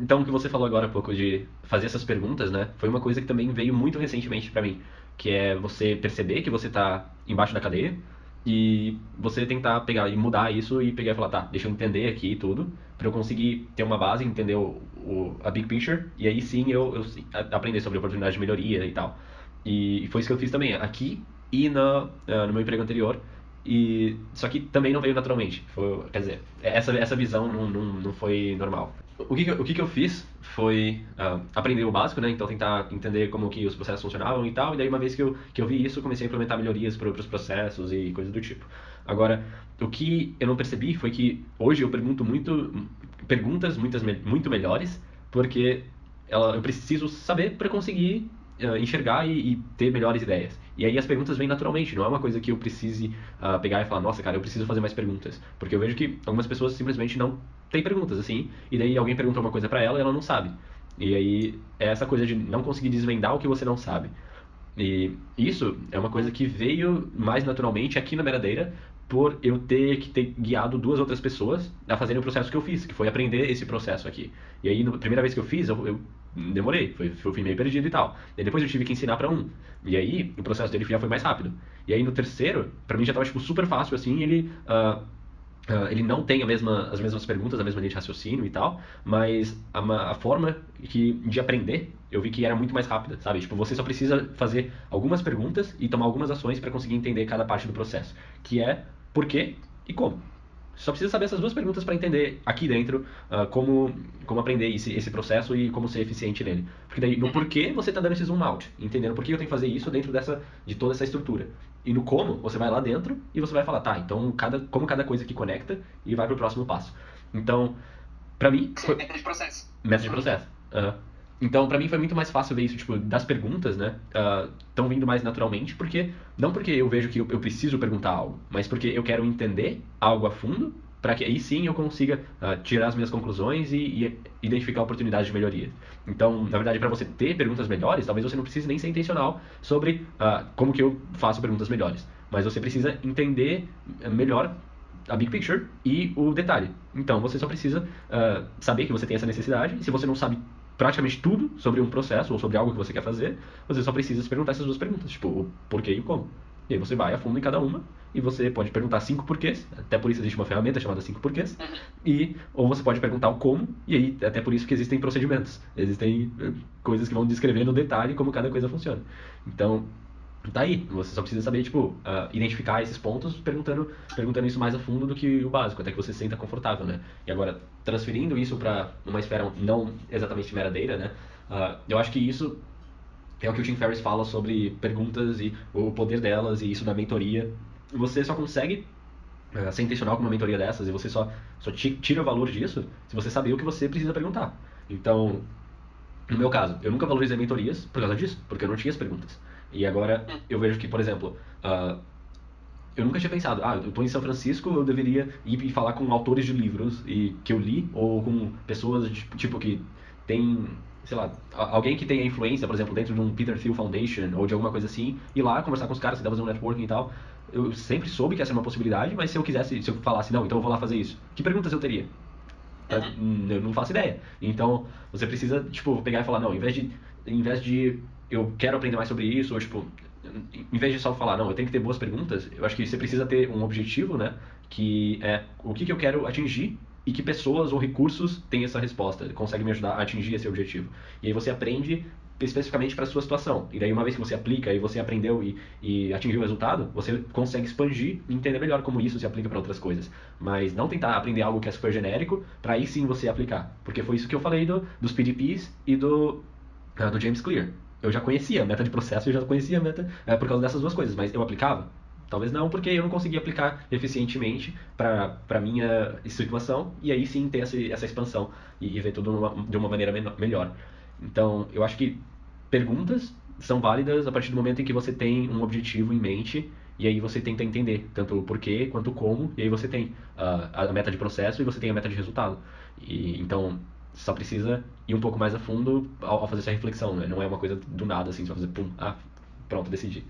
Então, o que você falou agora há pouco de fazer essas perguntas, né? Foi uma coisa que também veio muito recentemente pra mim, que é você perceber que você tá embaixo da cadeia e você tentar pegar e mudar isso e pegar e falar, tá, deixa eu entender aqui tudo, pra eu conseguir ter uma base, entender a big picture e aí sim aprender sobre oportunidade de melhoria e tal. E foi isso que eu fiz também aqui e no meu emprego anterior. E só que também não veio naturalmente. Quer dizer, essa visão não foi normal. O que que eu fiz foi aprender o básico, né? Então tentar entender como que os processos funcionavam e tal. E daí uma vez que eu vi isso, eu comecei a implementar melhorias para os processos e coisas do tipo. Agora, o que eu não percebi foi que hoje eu pergunto perguntas muito melhores, porque eu preciso saber para conseguir enxergar e ter melhores ideias. E aí as perguntas vêm naturalmente, não é uma coisa que eu precise pegar e falar, nossa, cara, eu preciso fazer mais perguntas. Porque eu vejo que algumas pessoas simplesmente não têm perguntas, assim, e daí alguém pergunta uma coisa pra ela e ela não sabe. E aí é essa coisa de não conseguir desvendar o que você não sabe. E isso é uma coisa que veio mais naturalmente aqui na Meradeira por eu ter que ter guiado duas outras pessoas a fazerem o processo que eu fiz, que foi aprender esse processo aqui. E aí, na primeira vez que eu fiz, eu demorei, eu fui meio perdido e tal. E depois eu tive que ensinar pra um. E aí, o processo dele já foi mais rápido. E aí, no terceiro, pra mim já tava, tipo, super fácil, assim, ele não tem as mesmas perguntas, a mesma linha de raciocínio e tal, mas a forma de aprender eu vi que era muito mais rápida, sabe? Tipo, você só precisa fazer algumas perguntas e tomar algumas ações para conseguir entender cada parte do processo, que é por quê e como. Você só precisa saber essas duas perguntas para entender aqui dentro como aprender esse processo e como ser eficiente nele. Porque daí, no porquê, você está dando esse zoom out, entendendo por que eu tenho que fazer isso dentro de toda essa estrutura. E no como, você vai lá dentro e você vai falar, tá, então como cada coisa que conecta e vai pro próximo passo. Então, pra mim, Sim, foi método de processo. método de processo. Aham. Então, pra mim foi muito mais fácil ver isso, tipo, das perguntas, né? Estão vindo mais naturalmente, não porque eu vejo que eu preciso perguntar algo, mas porque eu quero entender algo a fundo, para que aí sim eu consiga tirar as minhas conclusões e identificar oportunidades de melhoria. Então, na verdade, para você ter perguntas melhores, talvez você não precise nem ser intencional sobre como que eu faço perguntas melhores, mas você precisa entender melhor a big picture e o detalhe. Então você só precisa saber que você tem essa necessidade. E se você não sabe praticamente tudo sobre um processo ou sobre algo que você quer fazer, você só precisa se perguntar essas duas perguntas, tipo o porquê e o como. E aí você vai a fundo em cada uma e você pode perguntar cinco porquês, até por isso existe uma ferramenta chamada cinco porquês, ou você pode perguntar o como, e aí até por isso que existem procedimentos, existem coisas que vão descrever no detalhe como cada coisa funciona. Então, tá aí, você só precisa saber, tipo, identificar esses pontos perguntando isso mais a fundo do que o básico, até que você se sinta confortável, né? E agora, transferindo isso para uma esfera não exatamente meradeira, né? Eu acho que isso é o que o Tim Ferriss fala sobre perguntas e o poder delas e isso da mentoria. Você só consegue ser intencional com uma mentoria dessas e você só tira o valor disso se você saber o que você precisa perguntar. Então, no meu caso, eu nunca valorizei mentorias por causa disso, porque eu não tinha as perguntas. E agora eu vejo que, por exemplo, eu nunca tinha pensado, eu estou em São Francisco, eu deveria ir e falar com autores de livros e que eu li, ou com pessoas tipo que tem, sei lá, alguém que tenha influência, por exemplo, dentro de um Peter Thiel Foundation ou de alguma coisa assim, ir lá conversar com os caras, tentar fazer um networking e tal. Eu sempre soube que essa era uma possibilidade, mas se eu falasse, não, então eu vou lá fazer isso, que perguntas eu teria? Eu não faço ideia. Então, você precisa, tipo, pegar e falar, não, em vez de eu quero aprender mais sobre isso, ou tipo, em vez de só falar, não, eu tenho que ter boas perguntas, eu acho que você precisa ter um objetivo, né? Que é o que eu quero atingir e que pessoas ou recursos têm essa resposta, conseguem me ajudar a atingir esse objetivo. E aí você aprende especificamente para a sua situação. E daí uma vez que você aplica e você aprendeu e atingiu o resultado, você consegue expandir e entender melhor como isso se aplica para outras coisas. Mas não tentar aprender algo que é super genérico para aí sim você aplicar. Porque foi isso que eu falei dos PDPs e do James Clear. Eu já conhecia a meta de processo, eu já conhecia a meta por causa dessas duas coisas, mas eu aplicava? Talvez não, porque eu não conseguia aplicar eficientemente para minha situação e aí sim ter essa expansão e ver tudo de uma maneira melhor. Então, eu acho que perguntas são válidas a partir do momento em que você tem um objetivo em mente e aí você tenta entender tanto o porquê quanto o como, e aí você tem a meta de processo e você tem a meta de resultado. E então só precisa ir um pouco mais a fundo ao fazer essa reflexão, né? Não é uma coisa do nada assim, só fazer pum, pronto, decidi.